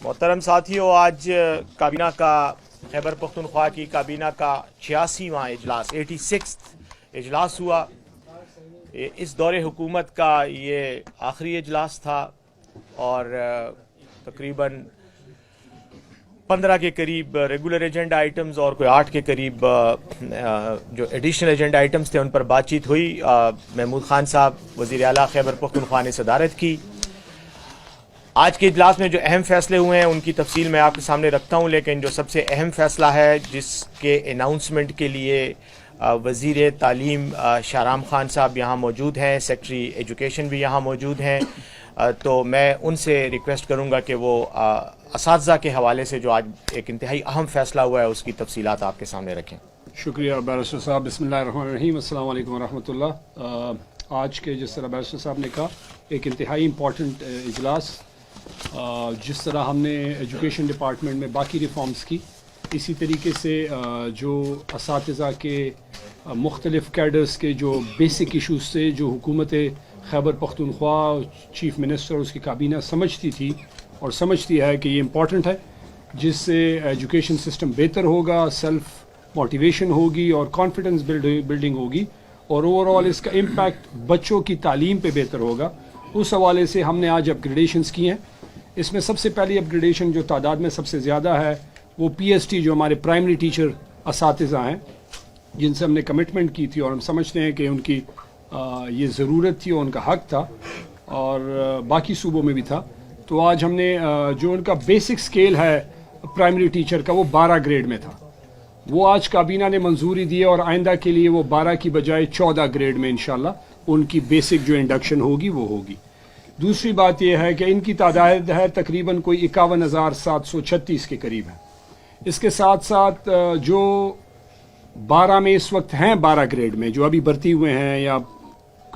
محترم ساتھیوں، آج کابینہ کا خیبر پختونخوا کی کابینہ کا 86واں اجلاس 86 اجلاس ہوا۔ اس دور حکومت کا یہ آخری اجلاس تھا اور تقریباً 15 کے قریب ریگولر ایجنڈا آئٹمز اور کوئی 8 کے قریب جو ایڈیشنل ایجنڈا آئٹمز تھے ان پر بات چیت ہوئی۔ محمود خان صاحب وزیر اعلیٰ خیبر پختونخوا نے صدارت کی۔ آج کے اجلاس میں جو اہم فیصلے ہوئے ہیں ان کی تفصیل میں آپ کے سامنے رکھتا ہوں، لیکن جو سب سے اہم فیصلہ ہے جس کے اناؤنسمنٹ کے لیے وزیر تعلیم شاہرام خان صاحب یہاں موجود ہیں، سیکرٹری ایجوکیشن بھی یہاں موجود ہیں، تو میں ان سے ریکویسٹ کروں گا کہ وہ اساتذہ کے حوالے سے جو آج ایک انتہائی اہم فیصلہ ہوا ہے اس کی تفصیلات آپ کے سامنے رکھیں۔ شکریہ بیرسٹر صاحب۔ بسم اللہ الرحمن الرحیم۔ السلام علیکم ورحمۃ اللہ۔ آج کے جس طرح بیرسٹر صاحب نے کہا ایک انتہائی امپورٹنٹ اجلاس، جس طرح ہم نے ایجوکیشن ڈپارٹمنٹ میں باقی ریفارمز کی، اسی طریقے سے جو اساتذہ کے مختلف کیڈرز کے جو بیسک ایشوز تھے جو حکومت خیبر پختونخوا چیف منسٹر اور اس کی کابینہ سمجھتی تھی اور سمجھتی ہے کہ یہ امپورٹنٹ ہے، جس سے ایجوکیشن سسٹم بہتر ہوگا، سیلف موٹیویشن ہوگی اور کانفیڈنس بلڈنگ ہوگی، اور اوور آل اس کا امپیکٹ بچوں کی تعلیم پہ بہتر ہوگا۔ اس حوالے سے ہم نے آج اپ گریڈیشنز کی ہیں۔ اس میں سب سے پہلی اپ گریڈیشن جو تعداد میں سب سے زیادہ ہے وہ پی ایس ٹی جو ہمارے پرائمری ٹیچر اساتذہ ہیں، جن سے ہم نے کمٹمنٹ کی تھی اور ہم سمجھتے ہیں کہ ان کی یہ ضرورت تھی اور ان کا حق تھا، اور باقی صوبوں میں بھی تھا۔ تو آج ہم نے جو ان کا بیسک سکیل ہے پرائمری ٹیچر کا وہ 12 گریڈ میں تھا، وہ آج کابینہ نے منظوری دی اور آئندہ کے لیے وہ 12 کی بجائے 14 گریڈ میں انشاءاللہ ان کی بیسک جو انڈکشن ہوگی وہ ہوگی۔ دوسری بات یہ ہے کہ ان کی تعداد ہے تقریباً کوئی 51,736 کے قریب ہے۔ اس کے ساتھ ساتھ جو 12 میں اس وقت ہیں 12 گریڈ میں جو ابھی بھرتی ہوئے ہیں یا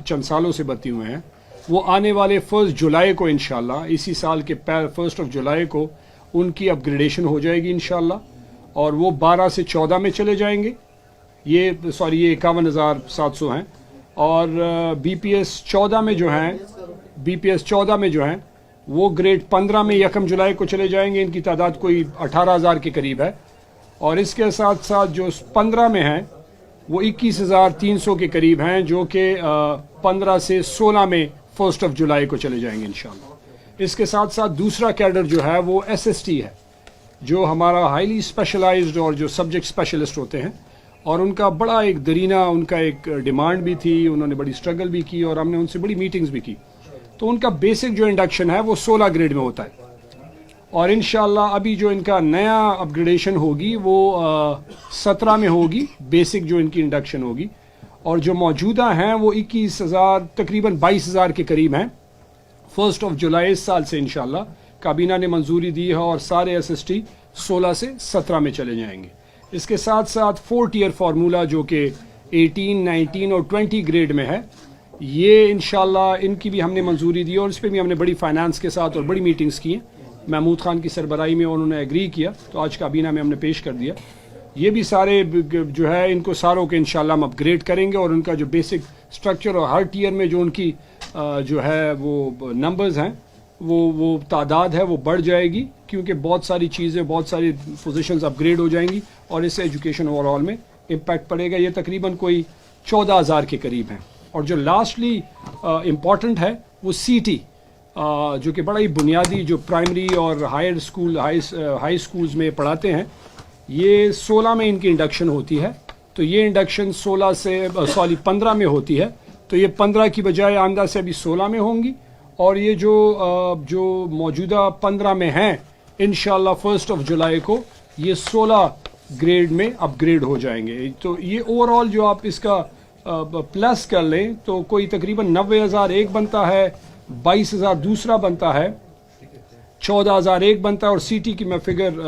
چند سالوں سے بھرتی ہوئے ہیں، وہ آنے والے 1 جولائی کو انشاءاللہ اسی سال کے 1 جولائی کو ان کی اپ گریڈیشن ہو جائے گی انشاءاللہ، اور وہ 12 سے 14 میں چلے جائیں گے۔ یہ 51,700 ہیں، اور بی پی ایس 14 میں جو ہیں وہ گریڈ 15 میں 1 جولائی کو چلے جائیں گے۔ ان کی تعداد کوئی 18,000 کے قریب ہے، اور اس کے ساتھ ساتھ جو 15 میں ہیں وہ 21,300 کے قریب ہیں، جو کہ 15 سے 16 میں 1 جولائی کو چلے جائیں گے انشاءاللہ۔ اس کے ساتھ ساتھ دوسرا کیڈر جو ہے وہ ایس ایس ٹی ہے، جو ہمارا ہائیلی اسپیشلائزڈ اور جو سبجیکٹ اسپیشلسٹ ہوتے ہیں، اور ان کا بڑا ایک درینہ ان کا ایک ڈیمانڈ بھی تھی، انہوں نے بڑی سٹرگل بھی کی اور ہم نے ان سے بڑی میٹنگز بھی کی۔ تو ان کا بیسک جو انڈکشن ہے وہ 16 گریڈ میں ہوتا ہے، اور انشاءاللہ ابھی جو ان کا نیا اپ گریڈیشن ہوگی وہ 17 میں ہوگی، بیسک جو ان کی انڈکشن ہوگی، اور جو موجودہ ہیں وہ 21,000 تقریباً 22,000 کے قریب ہیں۔ 1 جولائی اس سال سے انشاءاللہ کابینہ نے منظوری دی ہے، اور سارے ایس ایس ٹی 16 سے 17 میں چلے جائیں گے۔ اس کے ساتھ ساتھ 4 ٹیئر فارمولا جو کہ 18، 19 اور 20 گریڈ میں ہے، یہ انشاءاللہ ان کی بھی ہم نے منظوری دی، اور اس پہ بھی ہم نے بڑی فائنانس کے ساتھ اور بڑی میٹنگز کی ہیں محمود خان کی سربراہی میں، اور انہوں نے ایگری کیا، تو آج کابینہ میں ہم نے پیش کر دیا۔ یہ بھی سارے جو ہے ان کو ساروں کے انشاءاللہ ہم اپ گریڈ کریں گے، اور ان کا جو بیسک سٹرکچر اور ہر ٹیئر میں جو ان کی جو ہے وہ نمبرز ہیں وہ تعداد ہے وہ بڑھ جائے گی، کیونکہ بہت ساری چیزیں بہت ساری پوزیشنز اپ گریڈ ہو جائیں گی، اور اس سے ایجوکیشن اوور آل میں امپیکٹ پڑے گا۔ یہ تقریباً کوئی 14,000 کے قریب ہیں۔ اور جو لاسٹلی امپورٹنٹ ہے وہ سی ٹی، جو کہ بڑا ہی بنیادی جو پرائمری اور ہائی سکولز میں پڑھاتے ہیں، یہ 16 میں ان کی انڈکشن ہوتی ہے، تو یہ انڈکشن 15 میں ہوتی ہے، تو یہ 15 کی بجائے آئندہ سے ابھی 16 میں ہوں گی، اور یہ جو موجودہ 15 میں ہیں انشاءاللہ 1 جولائی کو یہ 16 گریڈ میں اپ گریڈ ہو جائیں گے۔ تو یہ اوور آل جو آپ اس کا پلس کر لیں تو کوئی تقریباً 90,000 ایک بنتا ہے، 22,000 دوسرا بنتا ہے، 14,000 ایک بنتا ہے، اور سی ٹی کی میں فگر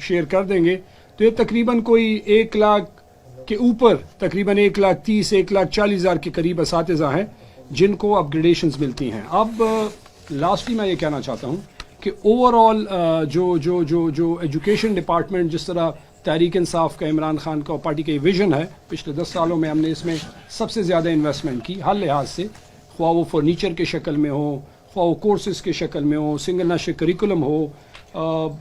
شیئر کر دیں گے، تو یہ تقریباً کوئی 1 لاکھ کے اوپر تقریباً 1,30,000 1,40,000 کے قریب اساتذہ ہیں جن کو اپ گریڈیشنز ملتی ہیں۔ اب لاسٹلی میں یہ کہنا چاہتا ہوں کہ اوور آل جو ایجوکیشن ڈپارٹمنٹ جس طرح تحریک انصاف کا، عمران خان کا اور پارٹی کا یہ ویژن ہے، پچھلے 10 سالوں میں ہم نے اس میں سب سے زیادہ انویسٹمنٹ کی ہر لحاظ سے، خواہ وہ فرنیچر کے شکل میں ہو، خواہ کورسز کے شکل میں ہو, سنگل نشر کریکولم ہو,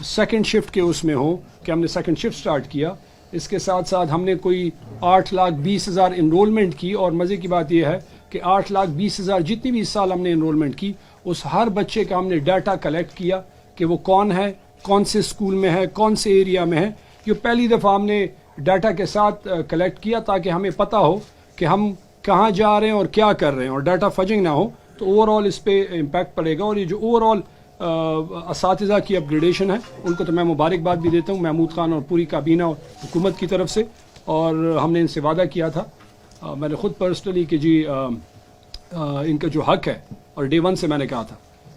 سیکنڈ شفٹ کے اس میں ہو کہ ہم نے سیکنڈ شفٹ سٹارٹ کیا. اس کے ساتھ ساتھ ہم نے کوئی 8,20,000 انرولمنٹ کی, اور مزے کی بات یہ ہے کہ 8,20,000 جتنی بھی اس سال ہم نے انرولمنٹ کی, اس ہر بچے کا ہم نے ڈیٹا کلیکٹ کیا کہ وہ کون ہے, کون سے اسکول میں ہے, کون سے ایریا میں ہے. یہ پہلی دفعہ ہم نے ڈیٹا کے ساتھ کلیکٹ کیا تاکہ ہمیں پتہ ہو کہ ہم کہاں جا رہے ہیں اور کیا کر رہے ہیں, اور ڈیٹا فجنگ نہ ہو, تو اوور آل اس پہ امپیکٹ پڑے گا. اور یہ جو اوور آل اساتذہ کی اپ گریڈیشن ہے, ان کو تو میں مبارکباد بھی دیتا ہوں محمود خان اور پوری کابینہ اور حکومت کی طرف سے. اور ہم نے ان سے وعدہ کیا تھا, میں نے خود پرسنلی کہ جی ان کا جو حق ہے, اور ڈے ون سے میں نے کہا تھا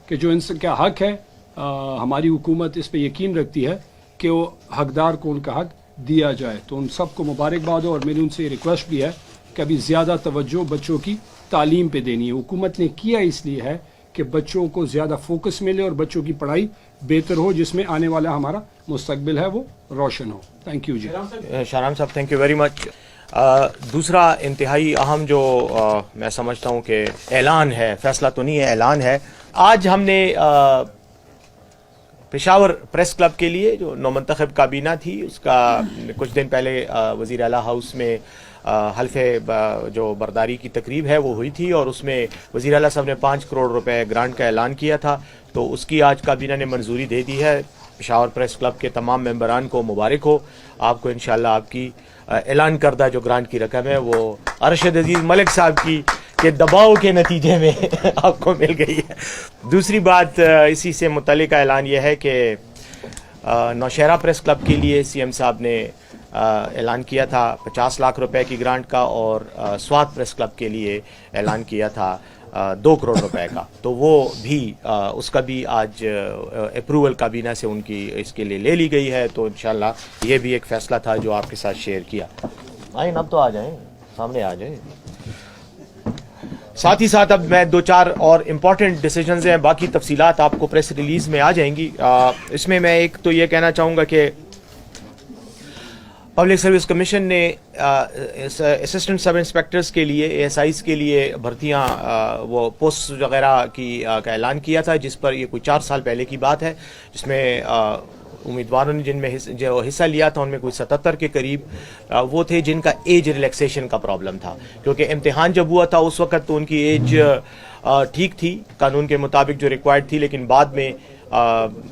کہ جو ان سے کیا حق ہے, ہماری حکومت اس پہ یقین رکھتی ہے کہ وہ حقدار کو ان کا حق دیا جائے. تو ان سب کو مبارکباد ہو, اور میری ان سے یہ ریکویسٹ بھی ہے کہ ابھی زیادہ توجہ بچوں کی تعلیم پہ دینی ہے. حکومت نے کیا اس لیے ہے کہ بچوں کو زیادہ فوکس ملے اور بچوں کی پڑھائی بہتر ہو, جس میں آنے والا ہمارا مستقبل ہے وہ روشن ہو. تھینک یو جی. شاہرام صاحب تھینک یو ویری مچ. دوسرا انتہائی اہم جو میں سمجھتا ہوں کہ اعلان ہے, فیصلہ تو نہیں ہے, اعلان ہے. آج ہم نے پشاور پریس کلب کے لیے جو نومنتخب کابینہ تھی, اس کا کچھ دن پہلے وزیر اعلیٰ ہاؤس میں حلف جو برداری کی تقریب ہے وہ ہوئی تھی, اور اس میں وزیر اعلیٰ صاحب نے 5 کروڑ روپے گرانٹ کا اعلان کیا تھا. تو اس کی آج کابینہ نے منظوری دے دی ہے. پشاور پریس کلب کے تمام ممبران کو مبارک ہو. آپ کو انشاءاللہ آپ کی اعلان کردہ جو گرانٹ کی رقم ہے وہ ارشد عزیز ملک صاحب کی کے دباؤ کے نتیجے میں آپ کو مل گئی ہے. دوسری بات اسی سے متعلق اعلان یہ ہے کہ نوشہرہ پریس کلب کے لیے سی ایم صاحب نے اعلان کیا تھا 50 لاکھ روپے کی گرانٹ کا, اور سوات پریس کلب کے لیے اعلان کیا تھا 2 کروڑ روپے کا. تو وہ بھی اس کا بھی آج اپروول کابینہ سے ان کی اس کے لیے لے لی گئی ہے. تو انشاءاللہ یہ بھی ایک فیصلہ تھا جو آپ کے ساتھ شیئر کیا. آئیں اب تو آ جائیں, سامنے آ جائیں. ساتھ ہی ساتھ اب میں 2-4 اور امپورٹنٹ ڈیسیجنز ہیں, باقی تفصیلات آپ کو پریس ریلیز میں آ جائیں گی. اس میں ایک تو یہ کہنا چاہوں گا کہ پبلک سروس کمیشن نے اسسٹنٹ سب انسپیکٹرز کے لیے, اے ایس آئیز کے لیے بھرتیاں وہ پوسٹ وغیرہ کی کا اعلان کیا تھا, جس پر یہ کوئی 4 سال پہلے کی بات ہے, جس میں امیدواروں نے جن میں جو حصہ لیا تھا ان میں کوئی 77 کے قریب وہ تھے جن کا ایج ریلیکسیشن کا پرابلم تھا. کیونکہ امتحان جب ہوا تھا اس وقت تو ان کی ایج ٹھیک تھی قانون کے مطابق جو ریکوائرڈ تھی, لیکن بعد میں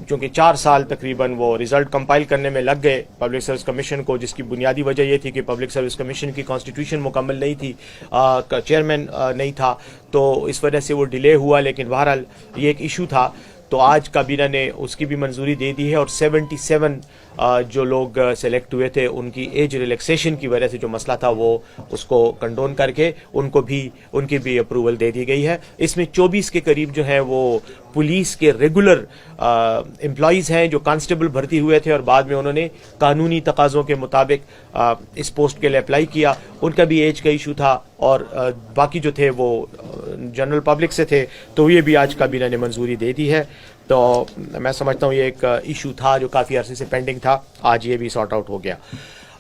چونکہ 4 سال تقریباً وہ رزلٹ کمپائل کرنے میں لگ گئے پبلک سروس کمیشن کو, جس کی بنیادی وجہ یہ تھی کہ پبلک سروس کمیشن کی کانسٹیٹیوشن مکمل نہیں تھی, چیئرمین نہیں تھا, تو اس وجہ سے وہ ڈیلے ہوا. لیکن بہرحال یہ ایک ایشو تھا, تو آج کابینہ نے اس کی بھی منظوری دے دی ہے. اور 77 جو لوگ سلیکٹ ہوئے تھے ان کی ایج ریلیکسیشن کی وجہ سے جو مسئلہ تھا وہ اس کو کنڈون کر کے ان کی بھی اپروول دے دی گئی ہے. اس میں 24 کے قریب جو ہے وہ پولیس کے ریگولر امپلائیز ہیں جو کانسٹیبل بھرتی ہوئے تھے, اور بعد میں انہوں نے قانونی تقاضوں کے مطابق اس پوسٹ کے لیے اپلائی کیا. ان کا بھی ایج کا ایشو تھا, اور باقی جو تھے وہ جنرل پبلک سے تھے, تو یہ بھی آج کابینہ نے منظوری دے دی ہے. تو میں سمجھتا ہوں یہ ایک ایشو تھا جو کافی عرصے سے پینڈنگ تھا, آج یہ بھی سارٹ آؤٹ ہو گیا.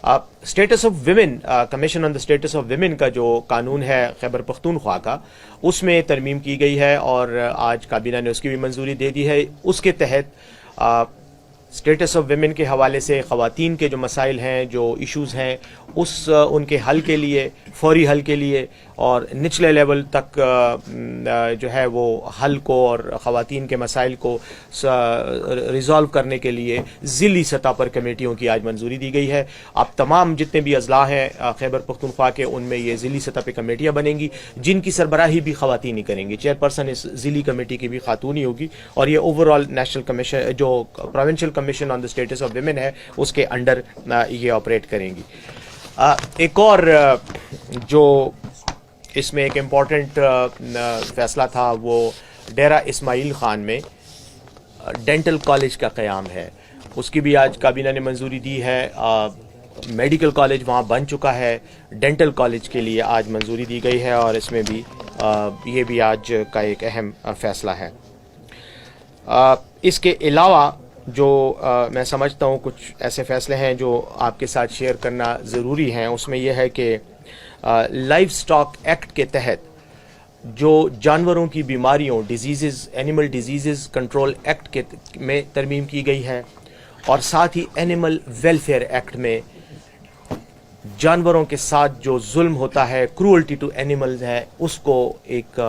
Status of women, commission on the status of women کا جو قانون ہے خیبر پختونخوا کا, اس میں ترمیم کی گئی ہے, اور آج کابینہ نے اس کی بھی منظوری دے دی ہے. اس کے تحت اسٹیٹس آف ویمن کے حوالے سے خواتین کے جو مسائل ہیں, جو ایشوز ہیں, ان کے حل کے لیے, فوری حل کے لیے, اور نچلے لیول تک جو ہے وہ حل کو اور خواتین کے مسائل کو ریزالو کرنے کے لیے ضلعی سطح پر کمیٹیوں کی آج منظوری دی گئی ہے. اب تمام جتنے بھی اضلاع ہیں خیبر پختونخوا کے, ان میں یہ ضلعی سطح پہ کمیٹیاں بنیں گی, جن کی سربراہی بھی خواتین ہی کریں گی. چیئرپرسن اس ضلعی کمیٹی کی بھی خاتون ہی ہوگی, اور یہ اوور آل نیشنل کمیشن جو provincial commission on the status of women ہے اس کے انڈر یہ آپریٹ کریں گی. ایک اور جو اس میں ایک امپورٹنٹ فیصلہ تھا وہ ڈیرہ اسماعیل خان میں ڈینٹل کالج کا قیام ہے, اس کی بھی آج کابینہ نے منظوری دی ہے. میڈیکل کالج وہاں بن چکا ہے, ڈینٹل کالج کے لیے آج منظوری دی گئی ہے, اور اس میں بھی یہ بھی آج کا ایک اہم فیصلہ ہے. اس کے علاوہ جو میں سمجھتا ہوں کچھ ایسے فیصلے ہیں جو آپ کے ساتھ شیئر کرنا ضروری ہیں, اس میں یہ ہے کہ لائف سٹاک ایکٹ کے تحت جو جانوروں کی بیماریوں diseases animal diseases control act میں ترمیم کی گئی ہے، اور ساتھ ہی اینیمل ویلفیئر ایکٹ میں جانوروں کے ساتھ جو ظلم ہوتا ہے، کروئلٹی ٹو اینیملز ہے، اس کو ایک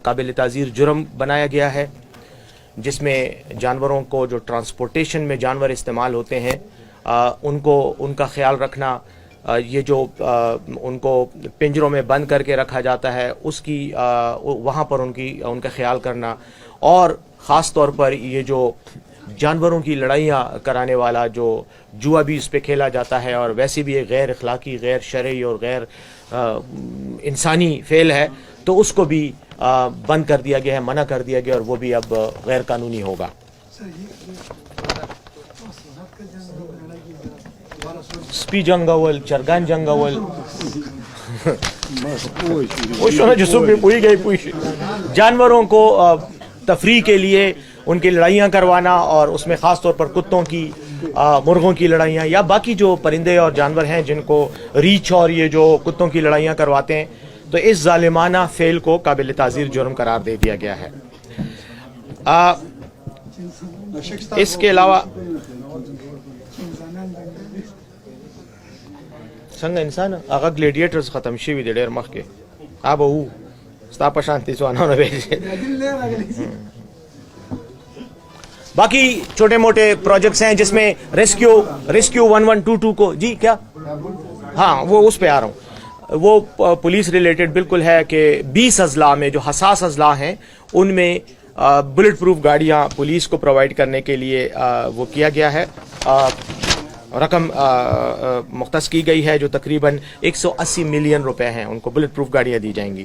قابل تعزیر جرم بنایا گیا ہے، جس میں جانوروں کو جو ٹرانسپورٹیشن میں جانور استعمال ہوتے ہیں ان کا خیال رکھنا، یہ جو ان کو پنجروں میں بند کر کے رکھا جاتا ہے اس کی وہاں پر ان کا خیال کرنا، اور خاص طور پر یہ جو جانوروں کی لڑائیاں کرانے والا جو جوا بھی اس پہ کھیلا جاتا ہے اور ویسے بھی ایک غیر اخلاقی، غیر شرعی اور غیر انسانی فعل ہے، تو اس کو بھی بند کر دیا گیا ہے، منع کر دیا گیا، اور وہ بھی اب غیر قانونی ہوگا۔ سپی جنگاول، چرگان جنگاول، جانوروں کو تفریح کے لیے ان کی لڑائیاں کروانا، اور اس میں خاص طور پر کتوں کی، مرغوں کی لڑائیاں، یا باقی جو پرندے اور جانور ہیں جن کو ریچھ اور یہ جو کتوں کی لڑائیاں کرواتے ہیں، تو اس ظالمانہ فعل کو قابل تعزیر جرم قرار دے دیا گیا ہے۔ اس کے علاوہ څنګه انسان هغه گلیډیټرز ختم شوي دي ډېر مخکې، وو ستا په شانتي ځوانانو به باقی چھوٹے موٹے پروجیکٹس ہیں جس میں ریسکیو 1122 کو، جی کیا، ہاں وہ اس پہ آ رہا ہوں، وہ پولیس ریلیٹڈ بالکل ہے کہ 20 اضلاع میں جو حساس اضلاع ہیں ان میں بلٹ پروف گاڑیاں پولیس کو پرووائڈ کرنے کے لیے وہ کیا گیا ہے، رقم مختص کی گئی ہے جو تقریباً 180 ملین روپے ہیں، ان کو بلٹ پروف گاڑیاں دی جائیں گی۔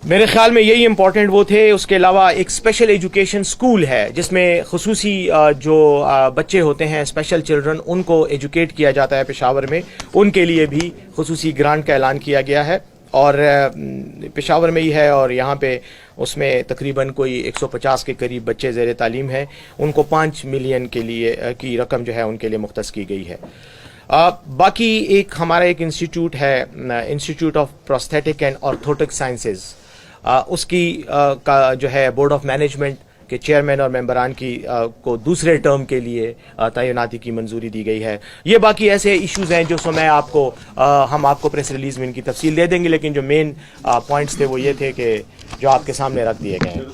میرے خیال میں یہی امپورٹنٹ وہ تھے۔ اس کے علاوہ ایک اسپیشل ایجوکیشن سکول ہے جس میں خصوصی جو بچے ہوتے ہیں، اسپیشل چلڈرن، ان کو ایجوکیٹ کیا جاتا ہے پشاور میں، ان کے لیے بھی خصوصی گرانٹ کا اعلان کیا گیا ہے، اور پشاور میں ہی ہے، اور یہاں پہ اس میں تقریباً کوئی 150 کے قریب بچے زیر تعلیم ہیں، ان کو 5 ملین کے لیے کی رقم جو ہے ان کے لیے مختص کی گئی ہے۔ باقی ہمارا ایک انسٹیٹیوٹ ہے، انسٹیٹیوٹ آف پروستھیٹک اینڈ آرتھوٹک سائنسز، اس کی کا جو ہے بورڈ آف مینجمنٹ کے چیئرمین اور ممبران کی کو دوسرے ٹرم کے لیے تعیناتی کی منظوری دی گئی ہے۔ یہ باقی ایسے ایشوز ہیں جو میں ہم آپ کو پریس ریلیز میں ان کی تفصیل دے دیں گے، لیکن جو مین پوائنٹس تھے وہ یہ تھے کہ جو آپ کے سامنے رکھ دیے گئے ہیں۔